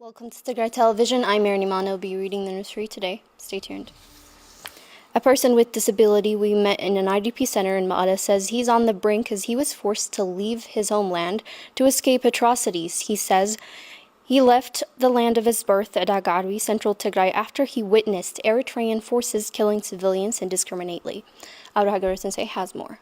Welcome to Tigrai Television. I'm Mary Nimano. I'll be reading the news for you today. Stay tuned. A person with disability we met in an IDP center in Ma'ala says he's on the brink as he was forced to leave his homeland to escape atrocities. He says he left the land of his birth, Adagarwi, central Tigray, after he witnessed Eritrean forces killing civilians indiscriminately. Aurahagara Sensei has more.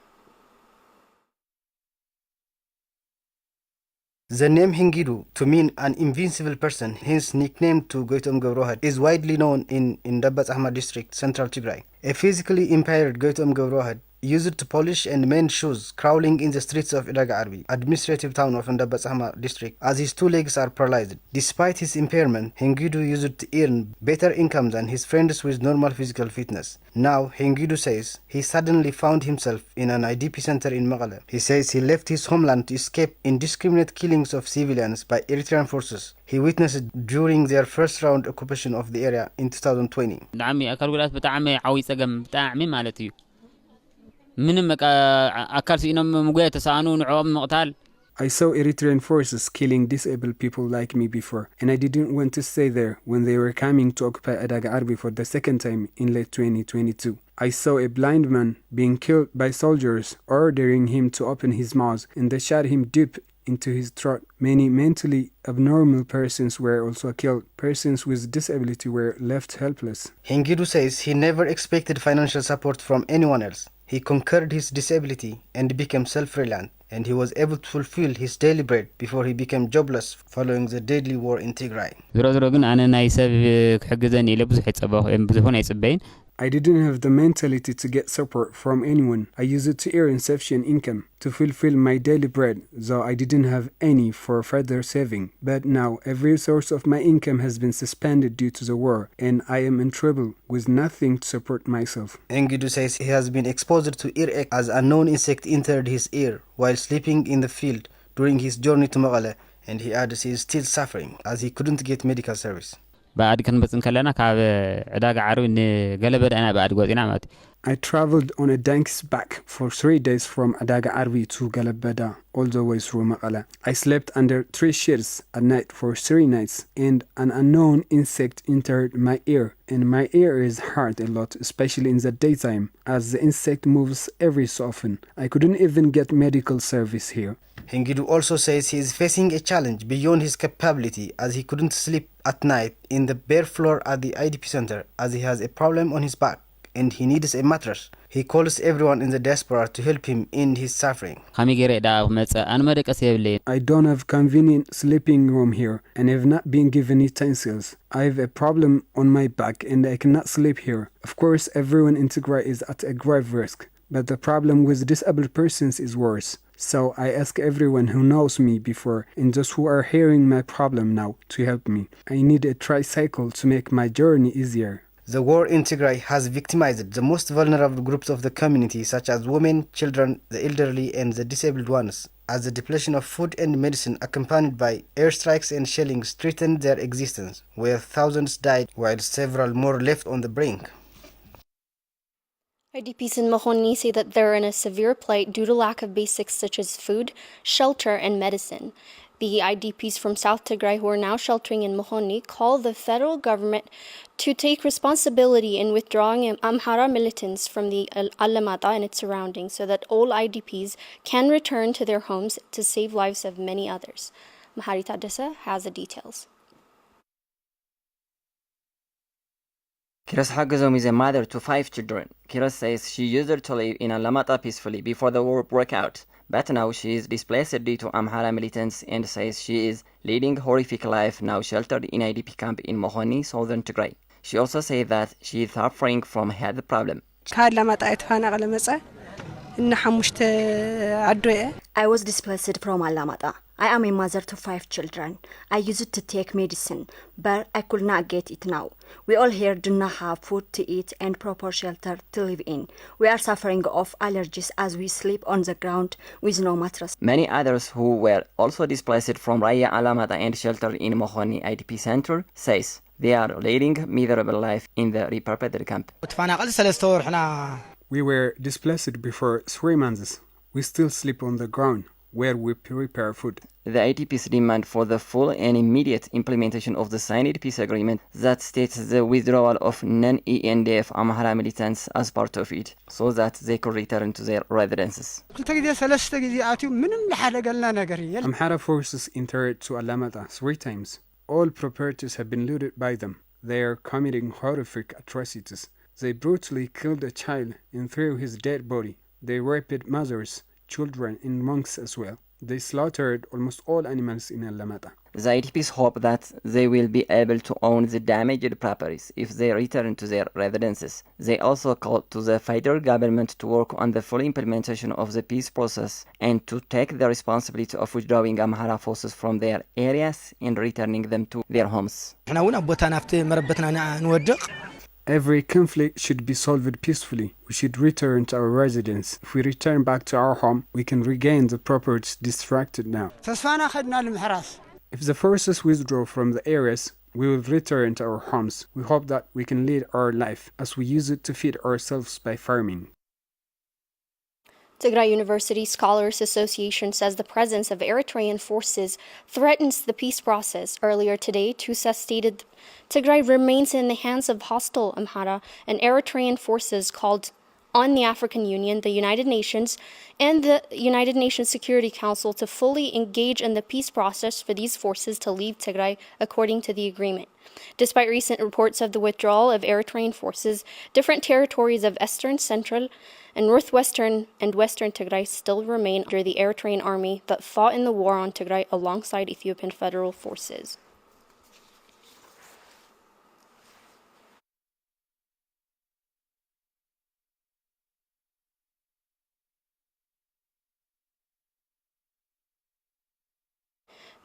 The name Hingidu, to mean an invincible person, hence nicknamed to Goitom Gavrohad, is widely known in Dabbat Ahmad district, central Tigray. A physically impaired Goitom Gavrohad used to polish and mend shoes, crawling in the streets of Adagarwi, administrative town of Dabbat Ahmad district, as his two legs are paralyzed. Despite his impairment, Hingidu used to earn better income than his friends with normal physical fitness. Now, Hingidu says he suddenly found himself in an IDP center in Magala. He says he left his homeland to escape indiscriminate killings of civilians by Eritrean forces he witnessed during their first round occupation of the area in 2020. I saw Eritrean forces killing disabled people like me before, and I didn't want to stay there when they were coming to occupy Adagarwi for the second time in late 2022. I saw a blind man being killed by soldiers, ordering him to open his mouth, and they shot him deep into his throat. Many mentally abnormal persons were also killed. Persons with disability were left helpless. Hingidu says he never expected financial support from anyone else. He conquered his disability and became self-reliant, and he was able to fulfill his daily bread before he became jobless following the deadly war in Tigray. I didn't have the mentality to get support from anyone. I used it to earn sufficient income to fulfill my daily bread, though I didn't have any for further saving. But now every source of my income has been suspended due to the war, and I am in trouble with nothing to support myself. Engidu says he has been exposed to ear ache as a known insect entered his ear while sleeping in the field during his journey to Magala, and he adds he is still suffering as he couldn't get medical service. I traveled on a donkey's back for 3 days from Adagarwi to Galabada, all the way through Maqala. I slept under 3 sheds at night for 3 nights, and an unknown insect entered my ear, and my ear is hurt a lot, especially in the daytime, as the insect moves every so often. I couldn't even get medical service here. Hingidu also says he is facing a challenge beyond his capability as he couldn't sleep at night in the bare floor at the IDP center as he has a problem on his back and he needs a mattress. He calls everyone in the diaspora to help him end his suffering. I don't have convenient sleeping room here and have not been given utensils. I have a problem on my back and I cannot sleep here. Of course, everyone in Tigray is at a grave risk, but the problem with disabled persons is worse. So I ask everyone who knows me before and those who are hearing my problem now to help me. I need a tricycle to make my journey easier. The war in Tigray has victimized the most vulnerable groups of the community, such as women, children, the elderly, and the disabled ones, as the depletion of food and medicine accompanied by airstrikes and shellings threatened their existence, where thousands died while several more left on the brink. IDPs in Mahoni say that they're in a severe plight due to lack of basics such as food, shelter, and medicine. The IDPs from South Tigray who are now sheltering in Mahoni call the federal government to take responsibility in withdrawing Amhara militants from the Alamata and its surroundings so that all IDPs can return to their homes to save lives of many others. Mahari Tadessa has the details. Kiros Hagazom is a mother to 5 children. Kiros says she used to live in Alamata peacefully before the war broke out, but now she is displaced due to Amhara militants and says she is leading a horrific life now sheltered in IDP camp in Mohoni, southern Tigray. She also said that she is suffering from health problem. I was displaced from Alamata. I am a mother to 5 children. I used to take medicine, but I could not get it now. We all here do not have food to eat and proper shelter to live in. We are suffering of allergies as we sleep on the ground with no mattress. Many others who were also displaced from Raya Alamata and sheltered in Mohoni IDP Center says they are leading a miserable life in the repurposed camp. We were displaced before 3 months. We still sleep on the ground. where we prepare food. The IDPs demand for the full and immediate implementation of the signed peace agreement that states the withdrawal of non-ENDF Amhara militants as part of it, so that they could return to their residences. Amhara forces entered to Alamata 3 times. All properties have been looted by them. They are committing horrific atrocities. They brutally killed a child and threw his dead body. They raped mothers, children, and monks as well. They slaughtered almost all animals in Alamata. The IDPs hope that they will be able to own the damaged properties if they return to their residences. They also call to the federal government to work on the full implementation of the peace process and to take the responsibility of withdrawing Amhara forces from their areas and returning them to their homes. Every conflict should be solved peacefully. We should return to our residence. If we return back to our home, we can regain the properties distracted now. If the forces withdraw from the areas, we will return to our homes. We hope that we can lead our life as we use it to feed ourselves by farming. Tigray University Scholars Association says the presence of Eritrean forces threatens the peace process. Earlier today, TUSA stated Tigray remains in the hands of hostile Amhara and Eritrean forces called on the African Union, the United Nations, and the United Nations Security Council to fully engage in the peace process for these forces to leave Tigray according to the agreement. Despite recent reports of the withdrawal of Eritrean forces, different territories of eastern, central, and northwestern and western Tigray still remain under the Eritrean army that fought in the war on Tigray alongside Ethiopian federal forces.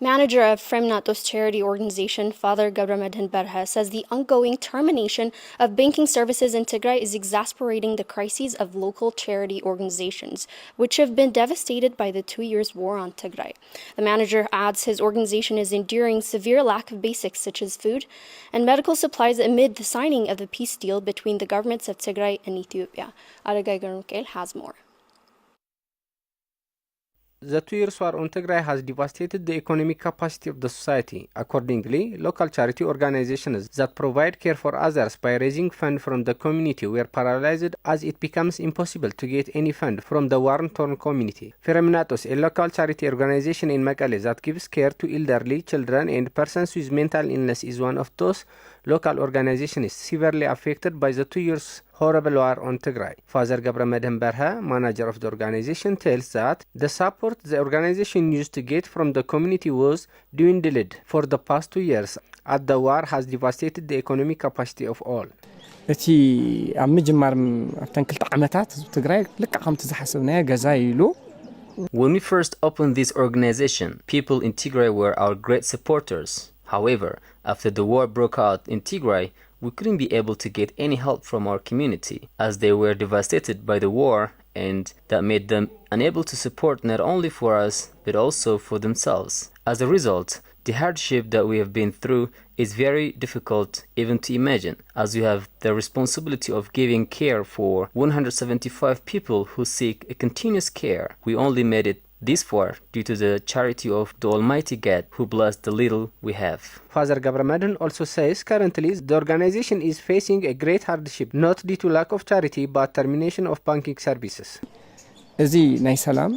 Manager of Fremnatos charity organization, Father Gabramedhin Berha, says the ongoing termination of banking services in Tigray is exacerbating the crises of local charity organizations, which have been devastated by the 2 years war on Tigray. The manager adds his organization is enduring severe lack of basics such as food and medical supplies amid the signing of the peace deal between the governments of Tigray and Ethiopia. Aragay Garnukel has more. The 2 years war on Tigray has devastated the economic capacity of the society. Accordingly, local charity organizations that provide care for others by raising funds from the community were paralyzed as it becomes impossible to get any fund from the war-torn community. Fremnatos, a local charity organization in Mekelle that gives care to elderly, children, and persons with mental illness, is one of those local organizations severely affected by the 2 years horrible war on Tigray. Father Gabramedhin Berha, manager of the organization, tells that the support the organization used to get from the community was dwindled for the past 2 years as the war has devastated the economic capacity of all. እቲ ኣብ ምጅማር ኣብተን 2 ዓመታት ትግራይ ልክ ከምቲ ዝሓሰብናዮ ገዛ ኢሉ When we first opened this organization, people in Tigray were our great supporters. However, after the war broke out in Tigray, we couldn't be able to get any help from our community as they were devastated by the war, and that made them unable to support not only for us but also for themselves. As a result, the hardship that we have been through is very difficult even to imagine, as we have the responsibility of giving care for 175 people who seek a continuous care. We only made it this far due to the charity of the Almighty God who blessed the little we have. Father Gabramedhin also says currently the organization is facing a great hardship, not due to lack of charity but termination of banking services. እዚ ናይ ሰላም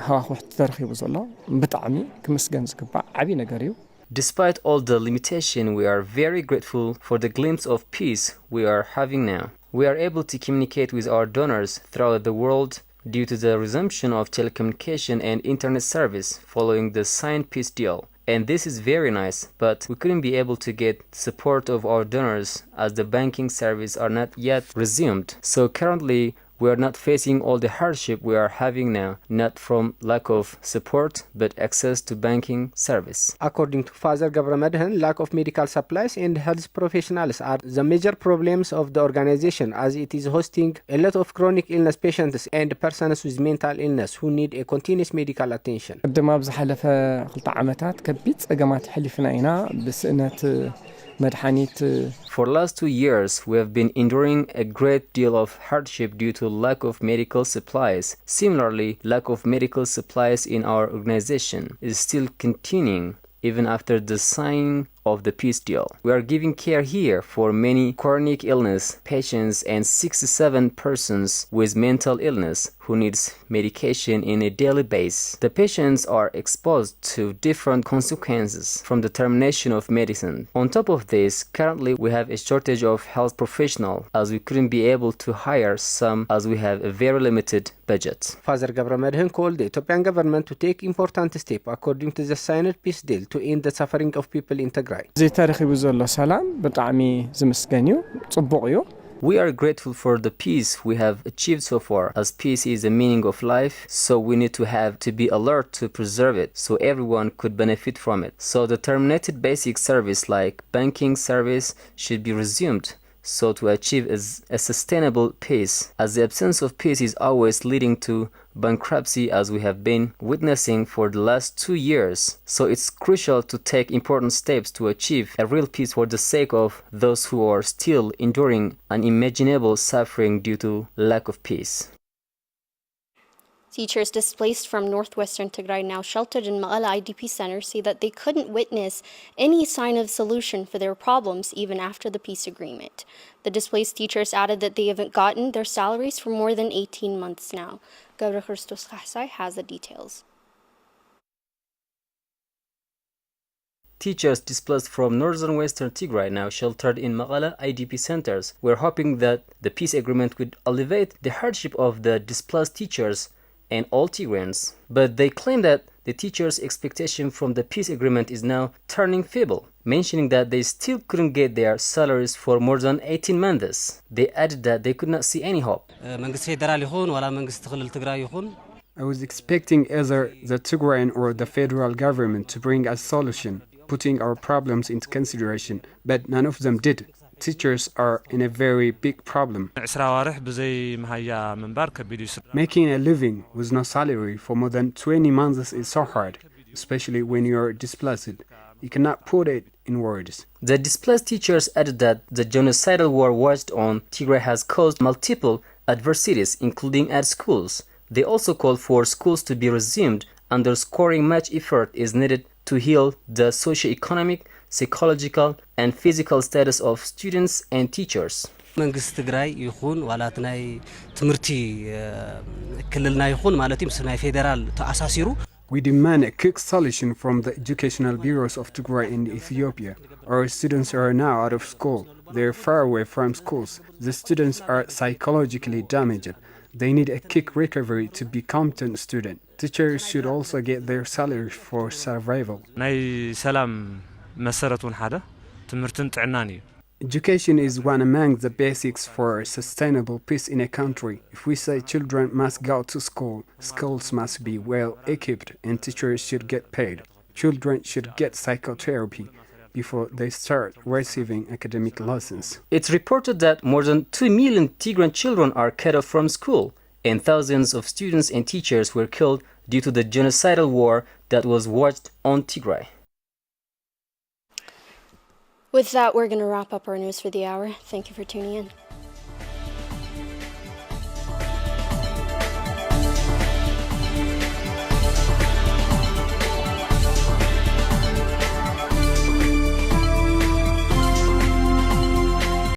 ሃዋህው ተረኺቡ ዘሎ ብጣዕሚ ክምስገን ዝግባእ ዓቢ ነገር እዩ። Despite all the limitation, we are very grateful for the glimpse of peace we are having now. We are able to communicate with our donors throughout the world due to the resumption of telecommunication and internet service following the signed peace deal. And this is very nice, but we couldn't be able to get support of our donors as the banking service are not yet resumed. So currently, we are not facing all the hardship we are having now, not from lack of support, but access to banking service. According to Father Gabramedhin, lack of medical supplies and health professionals are the major problems of the organization, as it is hosting a lot of chronic illness patients and persons with mental illness who need a continuous medical attention. قدما بزحلفه 2 ዓመታት ከቢድ ጸገማት ሕሊፍና ኢና ብስእነት መድኃኒት For the last 2 years, we have been enduring a great deal of hardship due to lack of medical supplies. Similarly, lack of medical supplies in our organization is still continuing even after the signing of the peace deal. We are giving care here for many chronic illness patients and 67 persons with mental illness who needs medication in a daily basis. The patients are exposed to different consequences from the termination of medicine. On top of this, currently we have a shortage of health professionals as we couldn't be able to hire some as we have a very limited budget. Father Gabramedhin called the Ethiopian government to take important steps according to the signed peace deal to end the suffering of people in Tigray. እዚ ተረኺቡ ዘሎ ሰላም ብጣዕሚ ዝምስገን እዩ ጽቡቕ እዩ We are grateful for the peace we have achieved so far, as peace is the meaning of life, so we need to be alert to preserve it so everyone could benefit from it. So the terminated basic service like banking service should be resumed, so to achieve a sustainable peace, as the absence of peace is always leading to bankruptcy as we have been witnessing for the last 2 years. So it's crucial to take important steps to achieve a real peace for the sake of those who are still enduring unimaginable suffering due to lack of peace. Teachers displaced from northwestern Tigray, now sheltered in Ma'ala IDP Center, say that they couldn't witness any sign of solution for their problems even after the peace agreement. The displaced teachers added that they haven't gotten their salaries for more than 18 months now. Governor Christos Khasai has the details. Teachers displaced from northern western Tigray, now sheltered in Ma'ala IDP centers, were hoping that the peace agreement would alleviate the hardship of the displaced teachers and all Tigrayans. But they claim that the teachers' expectation from the peace agreement is now turning feeble, mentioning that they still couldn't get their salaries for more than 18 months. They added that they could not see any hope. I was expecting either the Tigrayan or the federal government to bring a solution, putting our problems into consideration, but none of them did. Teachers are in a very big problem. Making a living with no salary for more than 20 months is so hard, especially when you are displaced. You cannot put it in words. The displaced teachers added that the genocidal war waged on Tigray has caused multiple adversities, including at schools. They also called for schools to be resumed, underscoring much effort is needed to heal the socio-economic, psychological and physical status of students and teachers. መንግስት ትግራይ ይኹን ዋላት ናይ ትምርቲ ክልልና ይኹን ማለት ምስ ናይ ፌደራል ተአሳሲሩ We demand a quick solution from the educational bureaus of Tigray and Ethiopia. Our students are now out of school. They are far away from schools. The students are psychologically damaged. They need a quick recovery to be competent students. Teachers should also get their salary for survival. ናይ ሰላም መሰረቱን ሓደ ትምህርትን ጥዕናን እዩ Education is one among the basics for sustainable peace in a country. If we say children must go to school, schools must be well equipped and teachers should get paid. Children should get psychotherapy before they start receiving academic lessons. It's reported that more than 2 million Tigray children are cut off from school, and thousands of students and teachers were killed due to the genocidal war that was waged on Tigray. With that, we're going to wrap up our news for the hour. Thank you for tuning in.